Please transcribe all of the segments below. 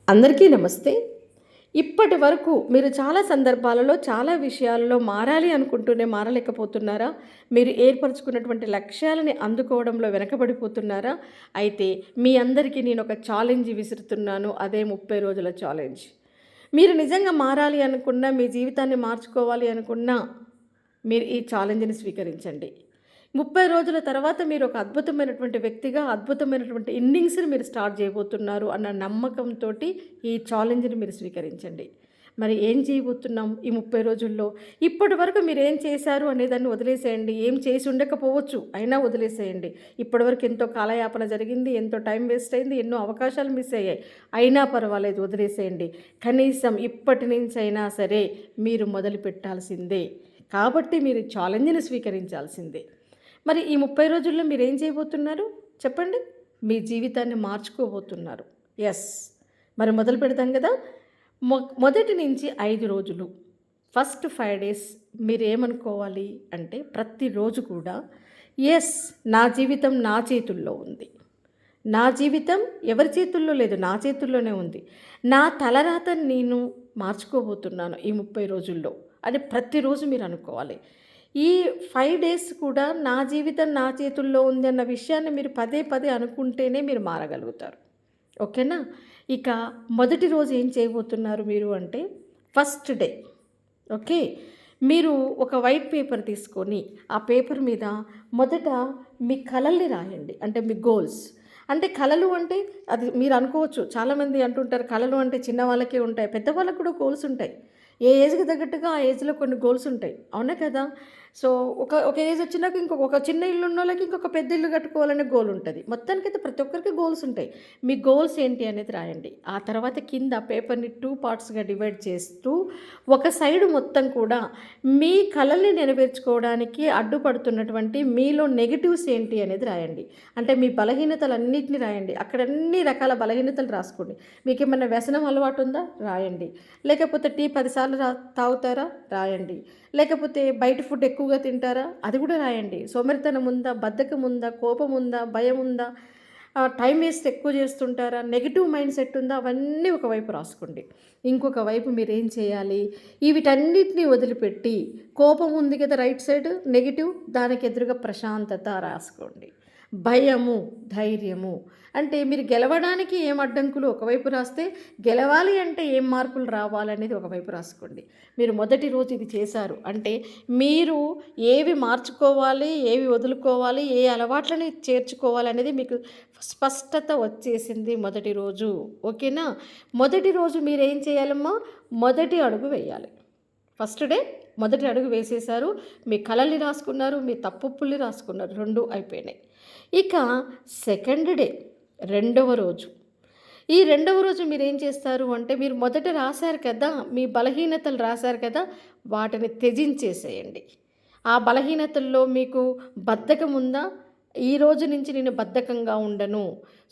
అందరికీ నమస్తే. ఇప్పటి వరకు మీరు చాలా సందర్భాలలో, చాలా విషయాల్లో మారాలి అనుకుంటూనే మారలేకపోతున్నారా? మీరు ఏర్పరచుకున్నటువంటి లక్ష్యాలని అందుకోవడంలో వెనకబడిపోతున్నారా? అయితే మీ అందరికీ నేనొక ఛాలెంజ్ విసురుతున్నాను. అదే 30 రోజుల ఛాలెంజ్. మీరు నిజంగా మారాలి అనుకున్నా, మీ జీవితాన్ని మార్చుకోవాలి అనుకున్నా, మీరు ఈ ఛాలెంజ్‌ని స్వీకరించండి. 30 రోజుల తర్వాత మీరు ఒక అద్భుతమైనటువంటి వ్యక్తిగా, అద్భుతమైనటువంటి ఇన్నింగ్స్‌ని మీరు స్టార్ట్ చేయబోతున్నారు అన్న నమ్మకంతోటి ఈ ఛాలెంజ్‌ని మీరు స్వీకరించండి. మరి ఏం చేయబోతున్నాం ఈ 30 రోజుల్లో? ఇప్పటివరకు మీరేం చేశారు అనేదాన్ని వదిలేసేయండి. ఏం చేసి ఉండకపోవచ్చు, అయినా వదిలేసేయండి. ఇప్పటివరకు ఎంతో కాలయాపన జరిగింది, ఎంతో టైం వేస్ట్ అయింది, ఎన్నో అవకాశాలు మిస్ అయ్యాయి. అయినా పర్వాలేదు, వదిలేసేయండి. కనీసం ఇప్పటి నుంచైనా సరే మీరు మొదలు పెట్టాల్సిందే. కాబట్టి మీరు ఛాలెంజ్‌ని స్వీకరించాల్సిందే. మరి ఈ 30 రోజుల్లో మీరేం చేయబోతున్నారు చెప్పండి? మీ జీవితాన్ని మార్చుకోబోతున్నారు. యెస్. మరి మొదలు పెడదాం కదా! మొదటి నుంచి 5 రోజులు, ఫస్ట్ 5 డేస్ మీరేమనుకోవాలి అంటే, ప్రతిరోజు కూడా యెస్, నా జీవితం నా చేతుల్లో ఉంది. నా జీవితం ఎవరి చేతుల్లో లేదు, నా చేతుల్లోనే ఉంది. నా తలరాతని నేను మార్చుకోబోతున్నాను ఈ 30 రోజుల్లో అని ప్రతిరోజు మీరు అనుకోవాలి. ఈ 5 డేస్ కూడా నా జీవితం నా చేతుల్లో ఉంది అన్న విషయాన్ని మీరు పదే పదే అనుకుంటేనే మీరు మారగలుగుతారు. ఓకేనా? ఇక మొదటి రోజు ఏం చేయబోతున్నారు మీరు అంటే, ఫస్ట్ డే. ఓకే. మీరు ఒక వైట్ పేపర్ తీసుకొని ఆ పేపర్ మీద మొదట మీ కలల్ని రాయండి. అంటే మీ గోల్స్. అంటే కలలు అంటే అది మీరు అనుకోవచ్చు, చాలామంది అంటుంటారు కలలు అంటే చిన్నవాళ్ళకే ఉంటాయి, పెద్దవాళ్ళకు కూడా గోల్స్ ఉంటాయి. ఏ ఏజ్కి తగ్గట్టుగా ఆ ఏజ్లో కొన్ని గోల్స్ ఉంటాయి, అవునా కదా? సో ఒక ఏజ్ వచ్చినాక ఒక చిన్న ఇల్లు ఉన్న వాళ్ళకి ఇంకొక పెద్ద ఇల్లు కట్టుకోవాలనే గోల్ ఉంటుంది. మొత్తానికైతే ప్రతి ఒక్కరికి గోల్స్ ఉంటాయి. మీ గోల్స్ ఏంటి అనేది రాయండి. ఆ తర్వాత కింద పేపర్ని 2 పార్ట్స్గా డివైడ్ చేస్తూ ఒక సైడు మొత్తం కూడా మీ కలల్ని నెరవేర్చుకోవడానికి అడ్డుపడుతున్నటువంటి మీలో నెగిటివ్స్ ఏంటి అనేది రాయండి. అంటే మీ బలహీనతలన్నింటినీ రాయండి. అక్కడ అన్ని రకాల బలహీనతలు రాసుకోండి. మీకు ఏమైనా వ్యసనం అలవాటు ఉందా రాయండి. లేకపోతే టీ 10 సార్లు తాగుతారా రాయండి. లేకపోతే బయట ఫుడ్ ఎక్కువగా తింటారా అది కూడా రాయండి. సోమరితనం ఉందా, బద్ధకం ఉందా, కోపం ఉందా, భయం ఉందా, టైం వేస్ట్ ఎక్కువ చేస్తుంటారా, నెగిటివ్ మైండ్ సెట్ ఉందా, అవన్నీ ఒకవైపు రాసుకోండి. ఇంకొక వైపు మీరు ఏం చేయాలి, వీటన్నిటిని వదిలిపెట్టి కోపం ఉంది కదా రైట్ సైడ్ నెగిటివ్, దానికి ఎదురుగా ప్రశాంతత రాసుకోండి. భయము, ధైర్యము. అంటే మీరు గెలవడానికి ఏం అడ్డంకులు ఒకవైపు రాస్తే, గెలవాలి అంటే ఏం మార్పులు రావాలనేది ఒకవైపు రాసుకోండి. మీరు మొదటి రోజు ఇది చేశారు అంటే మీరు ఏవి మార్చుకోవాలి, ఏవి వదులుకోవాలి, ఏ అలవాట్లని చేర్చుకోవాలి అనేది మీకు స్పష్టత వచ్చేసింది మొదటి రోజు. ఓకేనా? మొదటి రోజు మీరు ఏం చేయాలమ్మా, మొదటి అడుగు వేయాలి. ఫస్ట్ డే మొదటి అడుగు వేసేశారు, మీ కలల్ని రాసుకున్నారు, మీ తప్పుల్ని రాసుకున్నారు, 2 అయిపోయినాయి. ఇక సెకండ్ డే, రెండవ రోజు. ఈ రెండవ రోజు మీరేం చేస్తారు అంటే, మీరు మొదట రాశారు కదా, మీ బలహీనతలు రాశారు కదా, వాటిని త్యజించేసేయండి. ఆ బలహీనతల్లో మీకు బద్ధకం ఉందా, ఈ రోజు నుంచి నేను బద్ధకంగా ఉండను.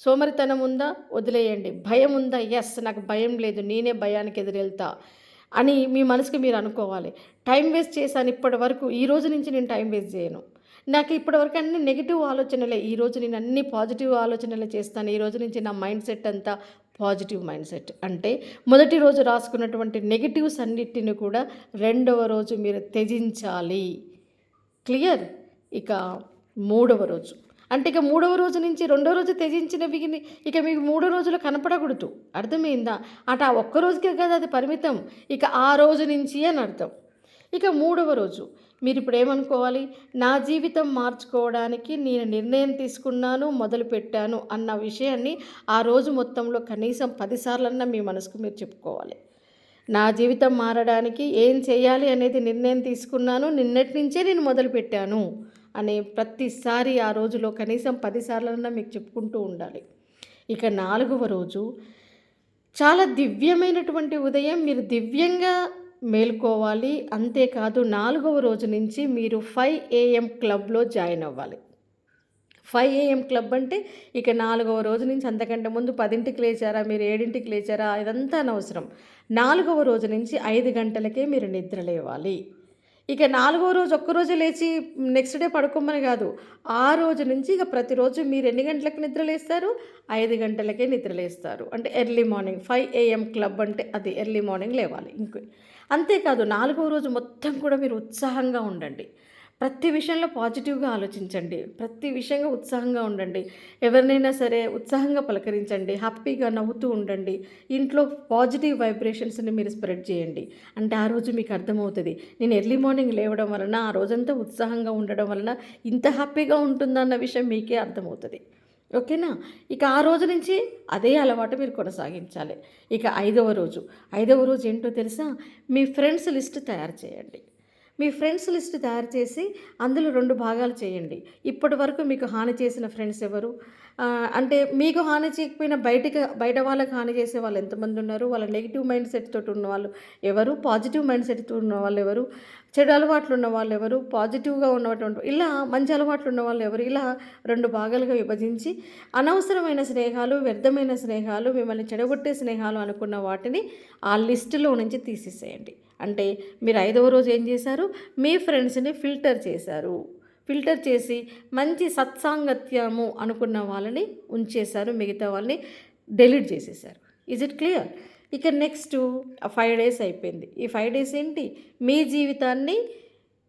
సోమరితనం ఉందా, వదిలేయండి. భయం ఉందా, ఎస్ నాకు భయం లేదు, నేనే భయానికి ఎదురెళ్తా అని మీ మనసుకి మీరు అనుకోవాలి. టైం వేస్ట్ చేశాను ఇప్పటి వరకు, ఈ రోజు నుంచి నేను టైం వేస్ట్ చేయను. నాకు ఇప్పటివరకు అన్ని నెగిటివ్ ఆలోచనలే, ఈరోజు నేను అన్ని పాజిటివ్ ఆలోచనలే చేస్తాను. ఈ రోజు నుంచి నా మైండ్ సెట్ అంతా పాజిటివ్ మైండ్ సెట్. అంటే మొదటి రోజు రాసుకున్నటువంటి నెగిటివ్స్ అన్నిటిని కూడా రెండవ రోజు మీరు త్యజించాలి. క్లియర్? ఇక మూడవ రోజు అంటే, ఇక మూడవ రోజు నుంచి రెండో రోజు త్యజించినవి ఇక మీకు మూడో రోజులో కనపడకూడదు. అర్థమైందా? అటు ఆ ఒక్క రోజుకే కదా అది పరిమితం, ఇక ఆ రోజు నుంచి అని అర్థం. ఇక మూడవ రోజు మీరు ఇప్పుడు ఏమనుకోవాలి, నా జీవితం మార్చుకోవడానికి నేను నిర్ణయం తీసుకున్నాను, మొదలుపెట్టాను అన్న విషయాన్ని ఆ రోజు మొత్తంలో కనీసం 10 సార్లన్నా మీ మనసుకు మీరు చెప్పుకోవాలి. నా జీవితం మారడానికి ఏం చేయాలి అనేది నిర్ణయం తీసుకున్నాను, నిన్నటి నుంచే నేను మొదలుపెట్టాను అనే ప్రతిసారి ఆ రోజులో కనీసం 10 సార్లన్నా మీకు చెప్పుకుంటూ ఉండాలి. ఇక 4వ రోజు చాలా దివ్యమైనటువంటి ఉదయం, మీరు దివ్యంగా మేలుకోవాలి. అంతేకాదు 4వ రోజు నుంచి మీరు 5 AM క్లబ్లో జాయిన్ అవ్వాలి. 5 AM క్లబ్ అంటే ఇక 4వ రోజు నుంచి, అంతకంటే ముందు 10కి లేచారా, మీరు 7కి లేచారా, ఇదంతా అనవసరం. 4వ రోజు నుంచి 5 గంటలకే మీరు నిద్ర లేవాలి. ఇక నాలుగో రోజు ఒక్కరోజే లేచి నెక్స్ట్ డే పడుకోమని కాదు. ఆ రోజు నుంచి ఇక ప్రతిరోజు మీరు ఎన్ని గంటలకు నిద్రలేస్తారు? 5 గంటలకే నిద్రలేస్తారు. అంటే ఎర్లీ మార్నింగ్ 5 AM క్లబ్ అంటే అది ఎర్లీ మార్నింగ్ లేవాలి. అంతేకాదు నాలుగో రోజు మొత్తం కూడా మీరు ఉత్సాహంగా ఉండండి. ప్రతి విషయంలో పాజిటివ్‌గా ఆలోచించండి. ప్రతి విషయంగా ఉత్సాహంగా ఉండండి. ఎవరినైనా సరే ఉత్సాహంగా పలకరించండి. హ్యాపీగా నవ్వుతూ ఉండండి. ఇంట్లో పాజిటివ్ వైబ్రేషన్స్‌ని మీరు స్ప్రెడ్ చేయండి. అంటే ఆ రోజు మీకు అర్థమవుతది. నేను ఎర్లీ మార్నింగ్ లేవడం వలన, ఆ రోజంతా ఉత్సాహంగా ఉండడం వలన ఇంత హ్యాపీగా ఉంటుందన్న విషయం మీకే అర్థమవుతది. ఓకేనా? ఇక ఆ రోజు నుంచి అదే అలవాటు మీరు కొనసాగించాలి. ఇక ఐదవ రోజు ఏంటో తెలుసా? మీ ఫ్రెండ్స్ లిస్ట్ తయారు చేయండి. మీ ఫ్రెండ్స్ లిస్ట్ తయారు చేసి అందులో 2 భాగాలు చేయండి. ఇప్పటి వరకు మీకు హాని చేసిన ఫ్రెండ్స్ ఎవరు? అంటే మీకు హాని చేయకపోయినా బయట వాళ్ళకి హాని చేసే వాళ్ళు ఎంతమంది ఉన్నారు? వాళ్ళ నెగెటివ్ మైండ్ సెట్ తోటి ఉన్నవాళ్ళు ఎవరు? పాజిటివ్ మైండ్ సెట్‌తో ఉన్నవాళ్ళు ఎవరు? చెడు అలవాట్లు ఉన్నవాళ్ళు ఎవరు? పాజిటివ్‌గా ఉన్నటువంటి ఇలా మంచి అలవాట్లు ఉన్నవాళ్ళు ఎవరు? ఇలా 2 భాగాలుగా విభజించి అనవసరమైన స్నేహాలు, వ్యర్థమైన స్నేహాలు, మిమ్మల్ని చెడగొట్టే స్నేహాలు అనుకున్న వాటిని ఆ లిస్టులో నుంచి తీసేసేయండి. అంటే మీరు ఐదవ రోజు ఏం చేశారు? మీ ఫ్రెండ్స్‌ని ఫిల్టర్ చేశారు. ఫిల్టర్ చేసి మంచి సత్సాంగత్యము అనుకున్న వాళ్ళని ఉంచేశారు. మిగతా వాళ్ళని డెలీట్ చేసేశారు. Is it clear? ఇక నెక్స్టు 5 డేస్ అయిపోయింది. ఈ 5 డేస్ ఏంటి? మీ జీవితాన్ని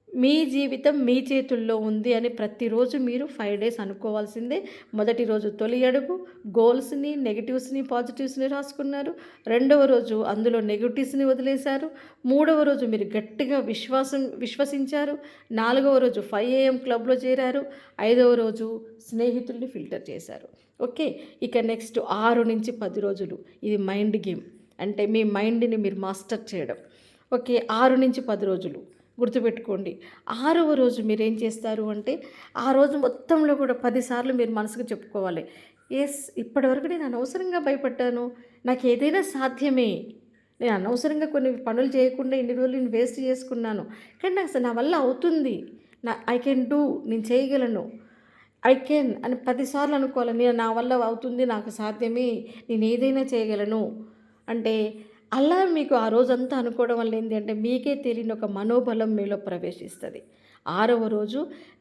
మీ జీవితం మీ చేతుల్లో ఉంది అని ప్రతిరోజు మీరు 5 డేస్ అనుకోవాల్సిందే. మొదటి రోజు తొలి అడుగు గోల్స్‌ని, నెగెటివ్స్‌ని, పాజిటివ్స్‌ని రాసుకున్నారు. రెండవ రోజు అందులో నెగెటివ్స్‌ని వదిలేశారు. మూడవ రోజు మీరు గట్టిగా విశ్వసించారు. నాలుగవ రోజు 5 AM క్లబ్‌లో చేరారు. ఐదవ రోజు స్నేహితుల్ని ఫిల్టర్ చేశారు. ఓకే. ఇక నెక్స్ట్ 6-10 రోజులు ఇది మైండ్ గేమ్. అంటే మీ మైండ్‌ని మీరు మాస్టర్ చేయడం. ఓకే. 6-10 రోజులు గుర్తుపెట్టుకోండి. ఆరవ రోజు మీరేం చేస్తారు అంటే, ఆ రోజు మొత్తంలో కూడా 10 సార్లు మీరు మనసుకు చెప్పుకోవాలి. యెస్, ఇప్పటివరకు నేను అనవసరంగా భయపడ్డాను. నాకేదైనా సాధ్యమే. నేను అనవసరంగా కొన్ని పనులు చేయకుండా ఇన్ని రోజులు నేను వేస్ట్ చేసుకున్నాను. కానీ నా వల్ల అవుతుంది. ఐ కెన్ డూ, నేను చేయగలను. ఐ కెన్ అని 10 సార్లు అనుకోవాలి. నా వల్ల అవుతుంది, నాకు సాధ్యమే, నేను ఏదైనా చేయగలను. అంటే అలా మీకు ఆ రోజంతా అనుకోవడం వల్ల ఏంటి అంటే మీకే తెలియని ఒక మనోబలం మీలో ప్రవేశిస్తుంది. ఆరవ రోజు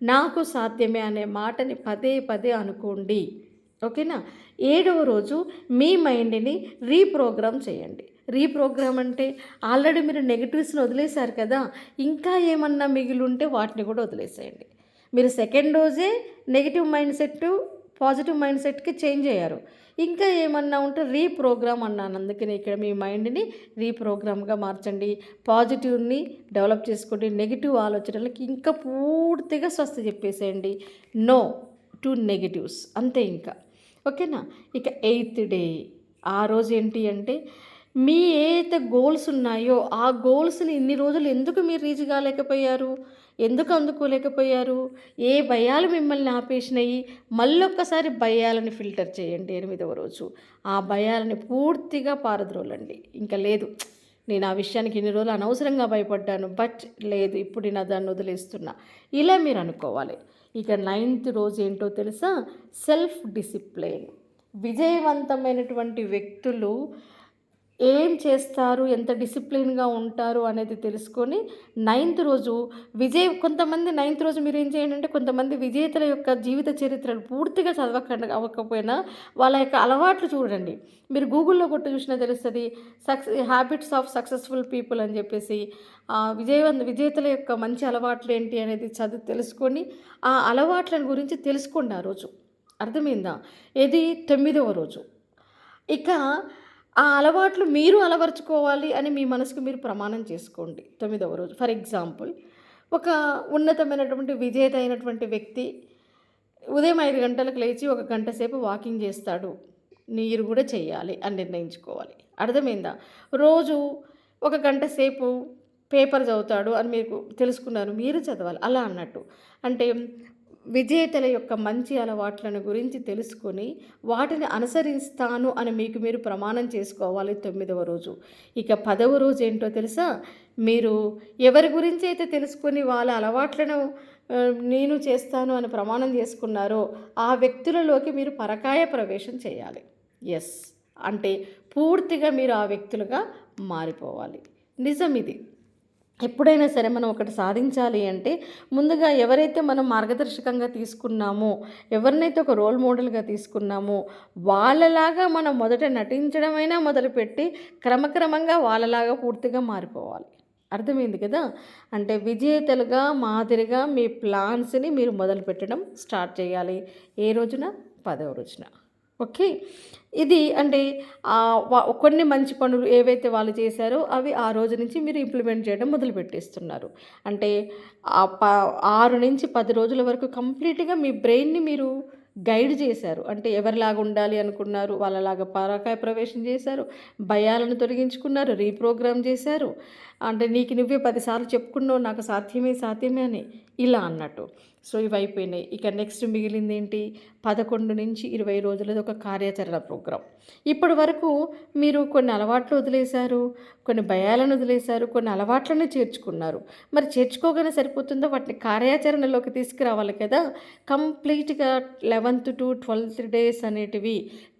నాకు సాధ్యమే అనే మాటని పదే పదే అనుకోండి. ఓకేనా? ఏడవ రోజు మీ మైండ్‌ని రీప్రోగ్రామ్ చేయండి. రీప్రోగ్రామ్ అంటే ఆల్రెడీ మీరు నెగెటివ్స్‌ని వదిలేశారు కదా! ఇంకా ఏమన్నా మిగిలుంటే వాటిని కూడా వదిలేసేయండి. మీరు సెకండ్ రోజే negative mind set positive mind సెట్‌కి చేంజ్ అయ్యారు. ఇంకా ఏమన్నా ఉంటే రీప్రోగ్రామ్ అన్నాను. అందుకని ఇక్కడ మీ మైండ్‌ని రీప్రోగ్రామ్‌గా మార్చండి. పాజిటివ్‌ని డెవలప్ చేసుకోండి. నెగెటివ్ ఆలోచనలకి ఇంకా పూర్తిగా స్వస్తి చెప్పేసేయండి. నో టు నెగెటివ్స్ అంతే ఇంకా. ఓకేనా? ఇక ఎయిత్ డే ఆ రోజు ఏంటి అంటే మీ ఏదైతే గోల్స్ ఉన్నాయో ఆ గోల్స్‌ని ఇన్ని రోజులు ఎందుకు మీరు రీచ్ కాలేకపోయారు? ఎందుకు అందుకోలేకపోయారు? ఏ భయాలు మిమ్మల్ని ఆపేసినాయి? మళ్ళొక్కసారి భయాలని ఫిల్టర్ చేయండి 8వ రోజు. ఆ భయాలని పూర్తిగా పారద్రోలండి. ఇంక లేదు, నేను ఆ విషయానికి ఇన్ని రోజులు అనవసరంగా భయపడ్డాను. బట్ లేదు, ఇప్పుడు నేను దాన్ని వదిలేస్తున్నా. ఇలా మీరు అనుకోవాలి. ఇక 9th రోజు ఏంటో తెలుసా? Self discipline. విజయవంతమైనటువంటి వ్యక్తులు ఏం చేస్తారు, ఎంత డిసిప్లిన్‌గా ఉంటారు అనేది తెలుసుకొని 9th రోజు కొంతమంది 9th రోజు మీరేం చేయండి అంటే కొంతమంది విజేతల యొక్క జీవిత చరిత్రను పూర్తిగా అవ్వకపోయినా వాళ్ళ యొక్క అలవాట్లు చూడండి. మీరు గూగుల్‌లో కొట్టి చూసినా తెలుస్తది. హ్యాబిట్స్ ఆఫ్ సక్సెస్‌ఫుల్ పీపుల్ అని చెప్పేసి విజేతల యొక్క మంచి అలవాట్లు ఏంటి అనేది తెలుసుకొని ఆ అలవాట్లను గురించి తెలుసుకోండి ఆ రోజు. అర్థమైందా? ఇది 9వ రోజు. ఇక ఆ అలవాట్లు మీరు అలవరుచుకోవాలి అని మీ మనసుకు మీరు ప్రమాణం చేసుకోండి 9వ రోజు. ఫర్ ఎగ్జాంపుల్, ఒక ఉన్నతమైనటువంటి విజేత అయినటువంటి వ్యక్తి ఉదయం 5 గంటలకు లేచి ఒక గంట సేపు వాకింగ్ చేస్తాడు. మీరు కూడా చేయాలి అని నిర్ణయించుకోవాలి. అర్థమైందా? రోజు ఒక గంట సేపు పేపర్ చదువుతాడు అని మీకు తెలుసుకున్నారు. మీరు చదవాలి అలా అన్నట్టు. అంటే విజేతల యొక్క మంచి అలవాట్లను గురించి తెలుసుకొని వాటిని అనుసరిస్తాను అని మీకు మీరు ప్రమాణం చేసుకోవాలి 9వ రోజు. ఇక 10వ రోజు ఏంటో తెలుసా? మీరు ఎవరి గురించి అయితే తెలుసుకొని వాళ్ళ అలవాట్లను నేను చేస్తాను అని ప్రమాణం చేసుకున్నారో ఆ వ్యక్తులలోకి మీరు పరకాయ ప్రవేశం చేయాలి. ఎస్, అంటే పూర్తిగా మీరు ఆ వ్యక్తులుగా మారిపోవాలి. నిజం ఇది. ఎప్పుడైనా సరే మనం ఒకటి సాధించాలి అంటే ముందుగా ఎవరైతే మనం మార్గదర్శకంగా తీసుకున్నామో, ఎవరినైతే ఒక రోల్ మోడల్‌గా తీసుకున్నామో, వాళ్ళలాగా మనం మొదట నటించడమైనా మొదలుపెట్టి క్రమక్రమంగా వాళ్ళలాగా పూర్తిగా మారిపోవాలి. అర్థమైంది కదా! అంటే విజేతలుగా, మాదిరిగా మీ ప్లాన్స్‌ని మీరు మొదలుపెట్టడం స్టార్ట్ చేయాలి. ఏ రోజున? 10వ రోజున. ఓకే. ఇది అంటే కొన్ని మంచి పనులు ఏవైతే వాళ్ళు చేశారో అవి ఆ రోజు నుంచి మీరు ఇంప్లిమెంట్ చేయడం మొదలుపెట్టేస్తున్నారు. అంటే ఆహ్, ప 6-10 రోజుల వరకు కంప్లీట్‌గా మీ బ్రెయిన్‌ని మీరు గైడ్ చేశారు. అంటే ఎవరిలాగా ఉండాలి అనుకున్నారు, వాళ్ళలాగా పరాకాయ ప్రవేశం చేశారు. భయాలను తొలగించుకున్నారు, రీప్రోగ్రామ్ చేశారు. అంటే నీకు నువ్వే 10 సార్లు చెప్పుకున్నావు నాకు సాధ్యమే, సాధ్యమే అని. ఇలా అన్నట్టు. సో, ఇవయిపోయినాయి. ఇక నెక్స్ట్ మిగిలిందేంటి? 11-20 రోజులది ఒక కార్యాచరణ ప్రోగ్రామ్. ఇప్పటి వరకు మీరు కొన్ని అలవాట్లు వదిలేశారు, కొన్ని భయాలను వదిలేశారు, కొన్ని అలవాట్లను చేర్చుకున్నారు. మరి చేర్చుకోగానే సరిపోతుందా? వాటిని కార్యాచరణలోకి తీసుకురావాలి కదా! కంప్లీట్‌గా 11th-12th డేస్ అనేటివి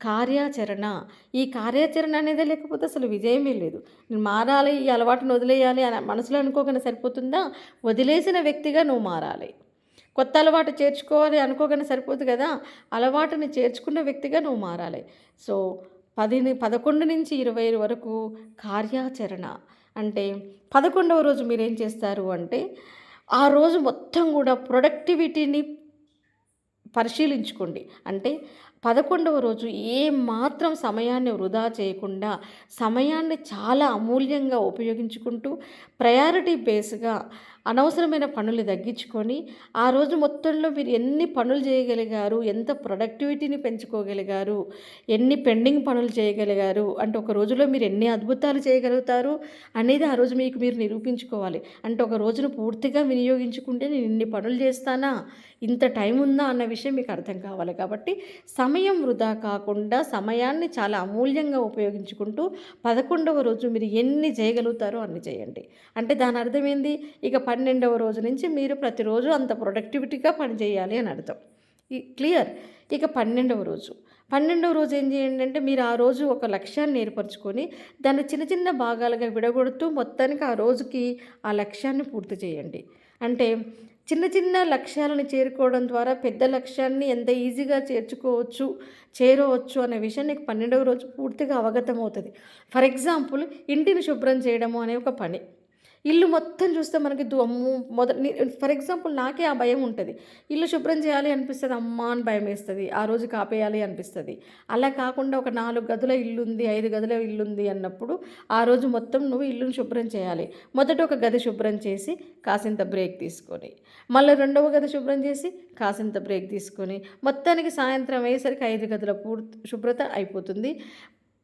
కార్యాచరణ. ఈ కార్యాచరణ అనేదే లేకపోతే అసలు విజయమే లేదు. నేను మారాలి, ఈ అలవాటును వదిలేయాలి అని మనసులో అనుకోగానే సరిపోతుందా? వదిలేసిన వ్యక్తిగా నువ్వు మారాలి. కొత్త అలవాటు చేర్చుకోవాలి అనుకోగానే సరిపోదు కదా! అలవాటుని చేర్చుకున్న వ్యక్తిగా నువ్వు మారాలి. సో, 11-20 వరకు కార్యాచరణ. అంటే 11వ రోజు మీరేం చేస్తారు అంటే, ఆ రోజు మొత్తం గూడా ప్రొడక్టివిటీని పరిశీలించుకోండి. అంటే 11వ రోజు ఏమాత్రం సమయాన్ని వృధా చేయకుండా, సమయాన్ని చాలా అమూల్యంగా ఉపయోగించుకుంటూ, ప్రయారిటీ బేస్‌గా అనవసరమైన పనులు తగ్గించుకొని, ఆ రోజు మొత్తంలో మీరు ఎన్ని పనులు చేయగలిగారు, ఎంత ప్రొడక్టివిటీని పెంచుకోగలిగారు, ఎన్ని పెండింగ్ పనులు చేయగలిగారు, అంటే ఒక రోజులో మీరు ఎన్ని అద్భుతాలు చేయగలుగుతారు అనేది ఆ రోజు మీకు మీరు నిరూపించుకోవాలి. అంటే ఒక రోజును పూర్తిగా వినియోగించుకుంటే నేను ఇన్ని పనులు చేస్తానా, ఇంత టైం ఉందా అన్న విషయం మీకు అర్థం కావాలి. కాబట్టి సమయం వృధా కాకుండా సమయాన్ని చాలా అమూల్యంగా ఉపయోగించుకుంటూ 11వ రోజు మీరు ఎన్ని చేయగలుగుతారో అన్ని చేయండి. అంటే దాని అర్థం ఏంది? ఇక 12వ రోజు నుంచి మీరు ప్రతిరోజు అంత ప్రొడక్టివిటీగా పని చేయాలి అని అర్థం. క్లియర్? ఇక 12వ రోజు ఏం చేయండి అంటే మీరు ఆ రోజు ఒక లక్ష్యాన్ని ఏర్పరచుకొని దాన్ని చిన్న చిన్న భాగాలుగా విడగొడుతూ మొత్తానికి ఆ రోజుకి ఆ లక్ష్యాన్ని పూర్తి చేయండి. అంటే చిన్న చిన్న లక్ష్యాలను చేరుకోవడం ద్వారా పెద్ద లక్ష్యాన్ని ఎంత ఈజీగా చేరవచ్చు అనే విషయం నీకు 12వ రోజు పూర్తిగా అవగతమవుతది. ఫర్ ఎగ్జాంపుల్ ఇంటిని శుభ్రం చేయడము అనే ఒక పని. ఇల్లు మొత్తం చూస్తే మనకి అమ్మో! ఫర్ ఎగ్జాంపుల్ నాకే ఆ భయం ఉంటది. ఇల్లు శుభ్రం చేయాలి అనిపిస్తది. అమ్మా! అని భయమేస్తది. ఆ రోజుకి ఆపేయాలి అనిపిస్తది. అలా కాకుండా ఒక 4 గదుల ఇల్లుంది, 5 గదుల ఇల్లుంది అన్నప్పుడు ఆ రోజు మొత్తం నువ్వు ఇల్లుని శుభ్రం చేయాలి. మొదట ఒక గది శుభ్రం చేసి కాసింత బ్రేక్ తీసుకొని, మళ్ళీ రెండవ గది శుభ్రం చేసి కాసింత బ్రేక్ తీసుకొని, మొత్తానికి సాయంత్రం అయ్యేసరికి 5 గదుల శుభ్రత అయిపోతుంది.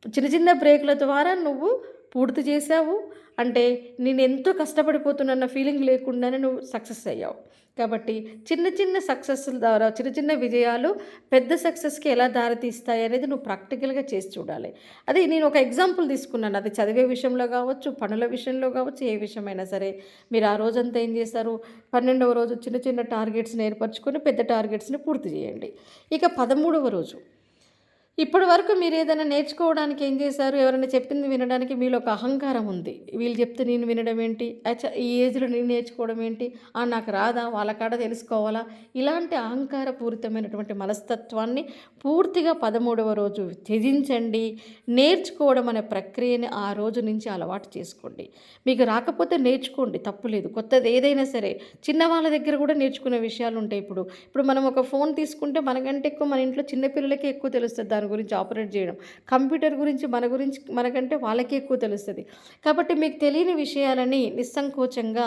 చిన్న చిన్న బ్రేకుల ద్వారా నువ్వు పూర్తి చేశావు. అంటే నేనెంతో కష్టపడిపోతున్నాన్న ఫీలింగ్ లేకుండానే నువ్వు సక్సెస్ అయ్యావు. కాబట్టి చిన్న చిన్న సక్సెస్‌ల ద్వారా చిన్న చిన్న విజయాలు పెద్ద సక్సెస్‌కి ఎలా దారితీస్తాయి అనేది నువ్వు ప్రాక్టికల్‌గా చేసి చూడాలి. అది నేను ఒక ఎగ్జాంపుల్ తీసుకున్నాను. అది చదివే విషయంలో కావచ్చు, పనుల విషయంలో కావచ్చు, ఏ విషయమైనా సరే. మీరు ఆ రోజంతా ఏం చేస్తారు? 12వ రోజు చిన్న చిన్న టార్గెట్స్‌ని ఏర్పరచుకొని పెద్ద టార్గెట్స్‌ని పూర్తి చేయండి. ఇక 13వ రోజు ఇప్పటి వరకు మీరేదైనా నేర్చుకోవడానికి ఏం చేశారు? ఎవరైనా చెప్పింది వినడానికి మీలో ఒక అహంకారం ఉంది. వీళ్ళు చెప్తే నేను వినడం ఏంటి? ఈ ఏజ్‌లో నేను నేర్చుకోవడం ఏంటి? నాకు రాదా? వాళ్ళ కాడ తెలుసుకోవాలా? ఇలాంటి అహంకారపూరితమైనటువంటి మనస్తత్వాన్ని పూర్తిగా 13వ రోజు త్యజించండి. నేర్చుకోవడం అనే ప్రక్రియని ఆ రోజు నుంచి అలవాటు చేసుకోండి. మీకు రాకపోతే నేర్చుకోండి, తప్పులేదు. కొత్తది ఏదైనా సరే చిన్నవాళ్ళ దగ్గర కూడా నేర్చుకునే విషయాలుంటాయి ఇప్పుడు. ఇప్పుడు మనం ఒక ఫోన్ తీసుకుంటే మనకంటే ఎక్కువ మన ఇంట్లో చిన్న పిల్లలకే ఎక్కువ తెలుస్తది దాని గురించి ఆపరేట్ చేయడం. కంప్యూటర్ గురించి మనకంటే వాళ్ళకే ఎక్కువ తెలుస్తది. కాబట్టి మీకు తెలియని విషయాలని నిస్సంకోచంగా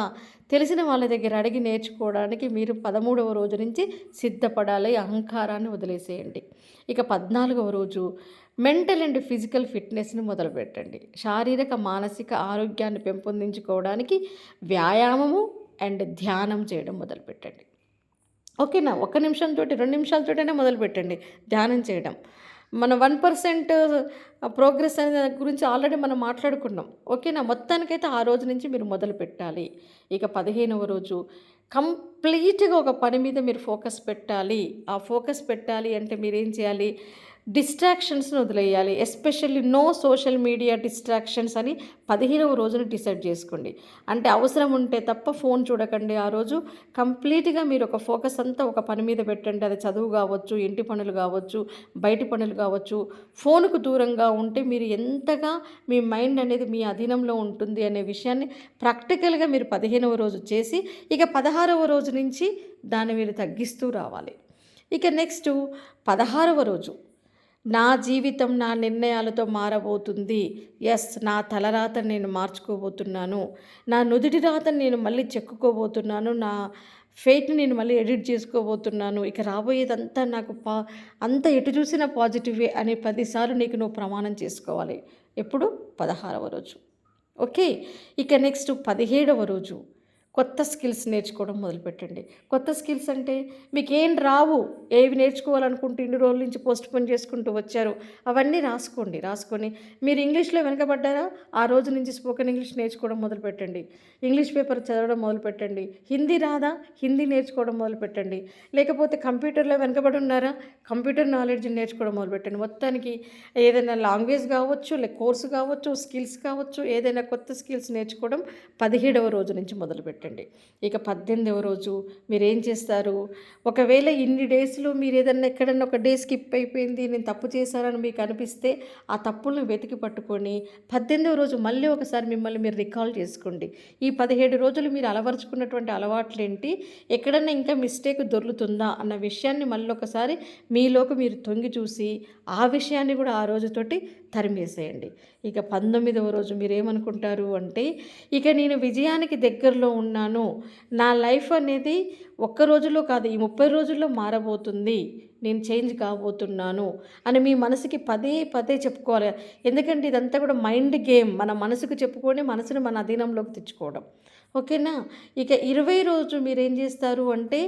తెలిసిన వాళ్ళ దగ్గర అడిగి నేర్చుకోవడానికి మీరు 13వ రోజు నుంచి సిద్ధపడాలి. అహంకారాన్ని వదిలేసేయండి. ఇక 14వ రోజు మెంటల్ అండ్ ఫిజికల్ ఫిట్‌నెస్‌ని మొదలుపెట్టండి. శారీరక, మానసిక ఆరోగ్యాన్ని పెంపొందించుకోవడానికి వ్యాయామము అండ్ ధ్యానం చేయడం మొదలుపెట్టండి. ఓకేనా? 1 నిమిషంతోటి, 2 నిమిషాలతోటైనా మొదలుపెట్టండి ధ్యానం చేయడం. మన 1% ప్రోగ్రెస్ అనే దాని గురించి ఆల్రెడీ మనం మాట్లాడుకున్నాం. ఓకేనా? మొత్తానికైతే ఆ రోజు నుంచి మీరు మొదలుపెట్టాలి. ఇక 15వ రోజు కంప్లీట్‌గా ఒక పని మీద మీరు ఫోకస్ పెట్టాలి. ఆ ఫోకస్ పెట్టాలి అంటే మీరేం చేయాలి? డిస్ట్రాక్షన్స్ని వదిలేయాలి. Especially no social media distractions అని 15వ రోజున డిసైడ్ చేసుకోండి. అంటే అవసరం ఉంటే తప్ప ఫోన్ చూడకండి. ఆ రోజు కంప్లీట్గా మీరు ఒక ఫోకస్ అంతా ఒక పని మీద పెట్టండి. అది చదువు కావచ్చు, ఇంటి పనులు కావచ్చు, బయటి పనులు కావచ్చు. ఫోన్కు దూరంగా ఉంటే మీరు ఎంతగా మీ మైండ్ అనేది మీ అధీనంలో ఉంటుంది అనే విషయాన్ని ప్రాక్టికల్గా మీరు 15వ రోజు చేసి ఇక 16వ రోజు నుంచి దాన్ని మీరు తగ్గిస్తూ రావాలి. ఇక నెక్స్ట్ 16వ రోజు నా జీవితం నా నిర్ణయాలతో మారబోతుంది. ఎస్, నా తలరాతను నేను మార్చుకోబోతున్నాను. నా నుదిటి రాతను నేను మళ్ళీ చెక్కుకోబోతున్నాను. నా ఫేట్ని నేను మళ్ళీ ఎడిట్ చేసుకోబోతున్నాను. ఇక రాబోయేదంతా నాకు అంత ఎటు చూసినా పాజిటివే అని 10 సార్లు నీకు నువ్వు ప్రమాణం చేసుకోవాలి. ఎప్పుడు? 16వ రోజు. ఓకే. ఇక నెక్స్ట్ 17వ రోజు కొత్త స్కిల్స్ నేర్చుకోవడం మొదలుపెట్టండి. కొత్త స్కిల్స్ అంటే మీకేం రావు, ఏవి నేర్చుకోవాలనుకుంటూ ఇన్ని రోజుల నుంచి పోస్ట్పోన్ చేసుకుంటూ వచ్చారు, అవన్నీ రాసుకొని మీరు ఇంగ్లీష్లో వెనకబడ్డారా, ఆ రోజు నుంచి స్పోకెన్ ఇంగ్లీష్ నేర్చుకోవడం మొదలుపెట్టండి. ఇంగ్లీష్ పేపర్ చదవడం మొదలుపెట్టండి. హిందీ రాదా, హిందీ నేర్చుకోవడం మొదలుపెట్టండి. లేకపోతే కంప్యూటర్లో వెనకబడి ఉన్నారా, కంప్యూటర్ నాలెడ్జ్ నేర్చుకోవడం మొదలుపెట్టండి. మొత్తానికి ఏదైనా లాంగ్వేజ్ కావచ్చు, కోర్సు కావచ్చు, స్కిల్స్ కావచ్చు, ఏదైనా కొత్త స్కిల్స్ నేర్చుకోవడం 17వ రోజు నుంచి మొదలుపెట్టండి. ఇక 18వ రోజు మీరేం చేస్తారు? ఒకవేళ ఇన్ని డేస్లో మీరు ఏదన్నా ఎక్కడన్నా ఒక డే స్కిప్ అయిపోయింది, నేను తప్పు చేశానని మీకు అనిపిస్తే ఆ తప్పులను వెతికి పట్టుకొని 18వ రోజు మళ్ళీ ఒకసారి మిమ్మల్ని మీరు రికాల్ చేసుకోండి. ఈ 17 రోజులు మీరు అలవరుచుకున్నటువంటి అలవాట్లేంటి, ఎక్కడన్నా ఇంకా మిస్టేక్ దొర్లుతుందా అన్న విషయాన్ని మళ్ళీ ఒకసారి మీలోకి మీరు తొంగి చూసి ఆ విషయాన్ని కూడా ఆ రోజుతోటి తరిమేసేయండి. ఇక 19వ రోజు మీరేమనుకుంటారు అంటే, ఇక నేను విజయానికి దగ్గరలో ఉన్నాను, నా లైఫ్ అనేది ఒక్క రోజులో కాదు ఈ 30 రోజుల్లో మారబోతుంది, నేను చేంజ్ కాబోతున్నాను అని మీ మనసుకి పదే పదే చెప్పుకోవాలి. ఎందుకంటే ఇదంతా కూడా మైండ్ గేమ్. మన మనసుకు చెప్పుకొని మనసును మన అధీనంలోకి తెచ్చుకోవడం. ఓకేనా. ఇక 20 రోజు మీరేం చేస్తారు అంటే,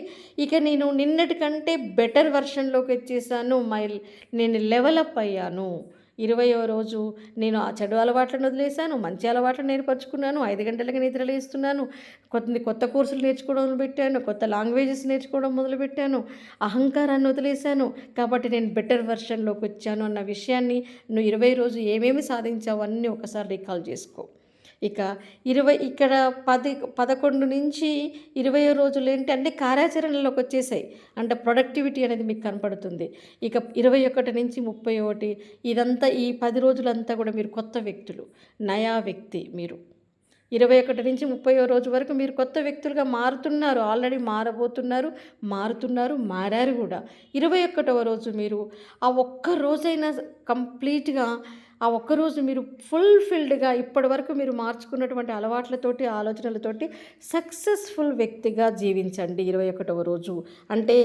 ఇక నేను నిన్నటి కంటే బెటర్ వెర్షన్లోకి వచ్చేసాను, నేను లెవెలప్ అయ్యాను. 20వ రోజు నేను ఆ చెడు అలవాట్లను వదిలేశాను, మంచి అలవాట్లను నేర్పరచుకున్నాను, 5 గంటలకి నిద్రలేస్తున్నాను, కొత్త కోర్సులు నేర్చుకోవడం మొదలుపెట్టాను, కొత్త లాంగ్వేజెస్ నేర్చుకోవడం మొదలుపెట్టాను, అహంకారాన్ని వదిలేశాను, కాబట్టి నేను బెటర్ వెర్షన్లోకి వచ్చాను అన్న విషయాన్ని నువ్వు 20 రోజు ఏమేమి సాధించావు అన్నీ ఒకసారి రికాల్ చేసుకో. ఇక 11 నుంచి 20 రోజులు ఏంటంటే కార్యాచరణలోకి వచ్చేసాయి. అంటే ప్రొడక్టివిటీ అనేది మీకు కనపడుతుంది. ఇక 21 నుంచి 31 ఇదంతా ఈ 10 రోజులంతా కూడా మీరు కొత్త వ్యక్తులు, నయా వ్యక్తి మీరు. 21 నుంచి 30వ రోజు వరకు మీరు కొత్త వ్యక్తులుగా మారుతున్నారు, ఆల్రెడీ మారారు కూడా. 21వ రోజు మీరు ఆ ఒక్క రోజైనా కంప్లీట్గా ఆ ఒక్కరోజు మీరు ఫుల్ఫిల్డ్గా ఇప్పటి వరకు మీరు మార్చుకున్నటువంటి అలవాట్లతోటి ఆలోచనలతోటి సక్సెస్ఫుల్ వ్యక్తిగా జీవించండి. 21వ రోజు అంటే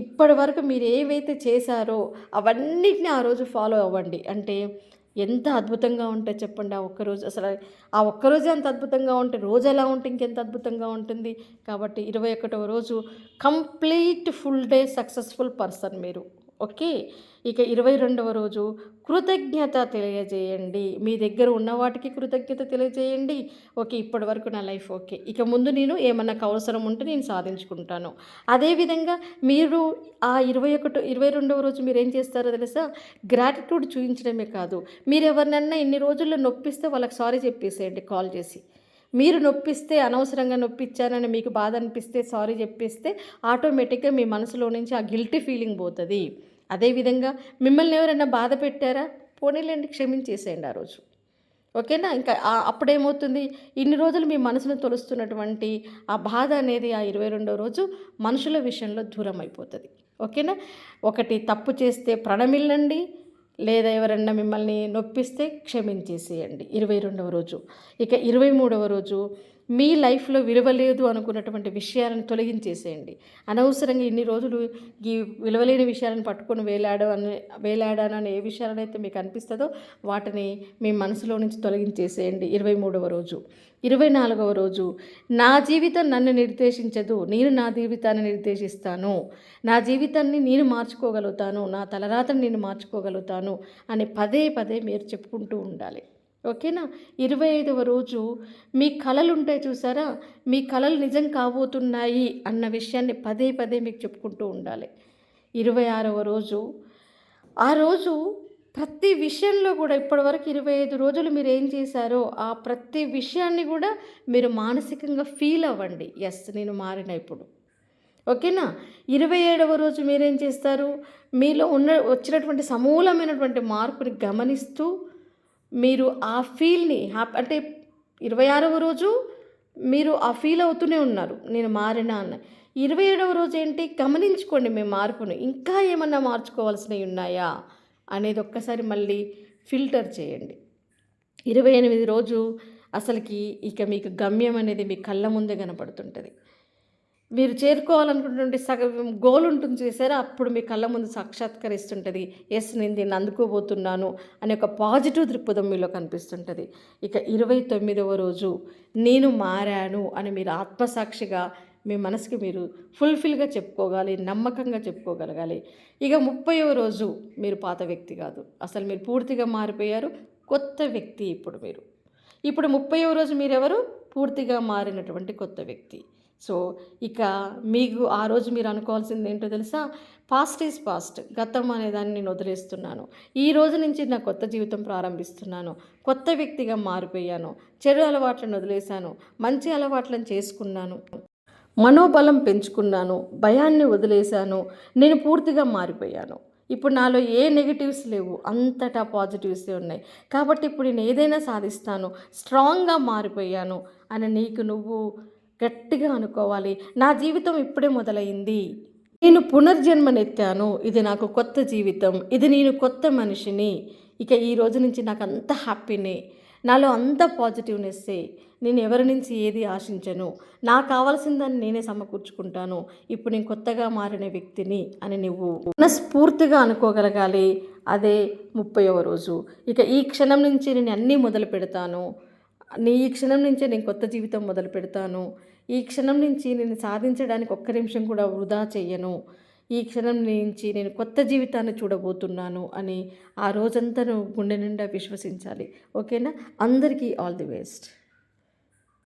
ఇప్పటి వరకు మీరు ఏవైతే చేశారో అవన్నిటిని ఆ రోజు ఫాలో అవ్వండి. అంటే ఎంత అద్భుతంగా ఉంటే చెప్పండి ఆ ఒక్కరోజు. అసలు ఆ ఒక్కరోజే అంత అద్భుతంగా ఉంటే రోజు ఎలా ఉంటే ఇంకెంత అద్భుతంగా ఉంటుంది. కాబట్టి 21వ రోజు complete full day successful person మీరు. ఓకే. ఇక 22వ రోజు కృతజ్ఞత తెలియజేయండి. మీ దగ్గర ఉన్న వాటికి కృతజ్ఞత తెలియజేయండి. ఓకే, ఇప్పటి వరకు నా లైఫ్ ఓకే, ఇక ముందు నేను ఏమన్నా అవసరం ఉంటే నేను సాధించుకుంటాను. అదేవిధంగా మీరు ఆ 22వ రోజు మీరు ఏం చేస్తారో తెలుసా? గ్రాటిట్యూడ్ చూపించడమే కాదు, మీరు ఎవరినన్నా ఇన్ని రోజుల్లో నొప్పిస్తే వాళ్ళకి సారీ చెప్పేసేయండి కాల్ చేసి. మీరు నొప్పిస్తే, అనవసరంగా నొప్పించానని మీకు బాధ అనిపిస్తే సారీ చెప్పేస్తే ఆటోమేటిక్గా మీ మనసులో నుంచి ఆ గిల్టీ ఫీలింగ్ పోతుంది. అదేవిధంగా మిమ్మల్ని ఎవరైనా బాధ పెట్టారా, పోనీలేండి క్షమించేసేయండి ఆ రోజు. ఓకేనా. ఇంకా అప్పుడేమవుతుంది, ఇన్ని రోజులు మీ మనసును తొలుస్తున్నటువంటి ఆ బాధ అనేది ఆ 22వ రోజు మనుషుల విషయంలో దూరం అయిపోతుంది. ఓకేనా. ఒకటి తప్పు చేస్తే ప్రణమిల్లండి, లేదా ఎవరన్నా మిమ్మల్ని నొప్పిస్తే క్షమించేసేయండి 22వ రోజు. ఇక 23వ రోజు మీ లైఫ్లో విలువ లేదు అనుకున్నటువంటి విషయాలను తొలగించేసేయండి. అనవసరంగా ఇన్ని రోజులు ఈ విలువలేని విషయాలను పట్టుకొని వేలాడానని ఏ విషయాలనైతే మీకు అనిపిస్తుందో వాటిని మీ మనసులో నుంచి తొలగించేసేయండి 23వ రోజు. 24వ రోజు నా జీవితం నన్ను నిర్దేశించదు, నేను నా జీవితాన్ని నిర్దేశిస్తాను, నా జీవితాన్ని నేను మార్చుకోగలుగుతాను, నా తలరాతను నేను మార్చుకోగలుగుతాను అని పదే పదే మీరు చెప్పుకుంటూ ఉండాలి. ఓకేనా. 25వ రోజు మీ కలలు ఉంటాయి చూసారా, మీ కలలు నిజం కాబోతున్నాయి అన్న విషయాన్ని పదే పదే మీకు చెప్పుకుంటూ ఉండాలి. 26వ రోజు ఆ రోజు ప్రతి విషయంలో కూడా ఇప్పటివరకు 25 రోజులు మీరేం చేశారో, ఆ ప్రతి విషయాన్ని గూడా మీరు మానసికంగా ఫీల్ అవ్వండి. యెస్! నేను మారిన ఇప్పుడు. ఓకేనా? 27వ రోజు మీరేం చేస్తారు? మీలో వచ్చినటువంటి సమూలమైనటువంటి మార్పుని గమనిస్తూ, మీరు ఆ ఫీల్‌ని అంటే 26వ రోజు మీరు ఆ ఫీల్ అవుతూనే ఉన్నారు. నేను మారినా అని. 27వ రోజు ఏంటి? గమనించుకోండి మీ మార్పును. ఇంకా ఏమన్నా మార్చుకోవాల్సినయి ఉన్నాయా? అనేది ఒక్కసారి మళ్ళీ ఫిల్టర్ చేయండి. 28 రోజు అసలకి ఇక మీకు గమ్యం అనేది మీ కళ్ళ ముందే కనపడుతుంటది. మీరు చేరుకోవాలనుకున్నటువంటి సగం గోల్ ఉంటుంది చూసారా? అప్పుడు మీ కళ్ళ ముందు సాక్షాత్కరిస్తుంటది. యెస్! నేను దీన్ని అందుకోబోతున్నాను అనే ఒక పాజిటివ్ దృక్పథం మీలో కనిపిస్తుంటది. ఇక 29వ రోజు నేను మారాను అని మీరు ఆత్మసాక్షిగా మీ మనసుకి మీరు ఫుల్‌ఫిల్‌గా చెప్పుకోగాలి. నమ్మకంగా చెప్పుకోగలగాలి. ఇక 30వ రోజు మీరు పాత వ్యక్తి కాదు. అసలు మీరు పూర్తిగా మారిపోయారు. కొత్త వ్యక్తి ఇప్పుడు మీరు. ఇప్పుడు 30వ రోజు మీరెవరు? పూర్తిగా మారినటువంటి కొత్త వ్యక్తి. సో, ఇక మీకు ఆ రోజు మీరు అనుకోవాల్సిందేంటో తెలుసా? Past is past. గతం అనే దాన్ని నేను వదిలేస్తున్నాను. ఈ రోజు నుంచి నా కొత్త జీవితం ప్రారంభిస్తున్నాను. కొత్త వ్యక్తిగా మారిపోయాను. చెడు అలవాట్లను వదిలేశాను. మంచి అలవాట్లను చేసుకున్నాను. మనోబలం పెంచుకున్నాను. భయాన్ని వదిలేశాను. నేను పూర్తిగా మారిపోయాను. ఇప్పుడు నాలో ఏ నెగెటివ్స్ లేవు. అంతటా పాజిటివ్సే ఉన్నాయి. కాబట్టి ఇప్పుడు నేను ఏదైనా సాధిస్తాను. స్ట్రాంగ్‌గా మారిపోయాను అని నీకు నువ్వు గట్టిగా అనుకోవాలి. నా జీవితం ఇప్పుడే మొదలైంది. నేను పునర్జన్మనెత్తాను. ఇది నాకు కొత్త జీవితం. ఇది నేను కొత్త మనిషిని. ఇక ఈ రోజు నుంచి నాకంతా హ్యాపీనే. నాలో అంత పాజిటివ్‌నెస్సే. నేను ఎవరి నుంచి ఏది ఆశించను. నాకు కావాల్సిన దాన్ని నేనే సమకూర్చుకుంటాను. ఇప్పుడు నేను కొత్తగా మారిన వ్యక్తిని అని నువ్వు మనస్ఫూర్తిగా అనుకోగలగాలి. అదే 30వ రోజు. ఇక ఈ క్షణం నుంచి నేను అన్నీ మొదలుపెడతాను. ఈ క్షణం నుంచే నేను కొత్త జీవితం మొదలుపెడతాను. ఈ క్షణం నుంచి నేను సాధించడానికి ఒక్క నిమిషం కూడా వృధా చెయ్యను. ఈ క్షణం నుంచి నేను కొత్త జీవితాన్ని చూడబోతున్నాను అని ఆ రోజంతా నువ్వు గుండె నిండా విశ్వసించాలి. ఓకేనా? అందరికీ ఆల్ ది బెస్ట్.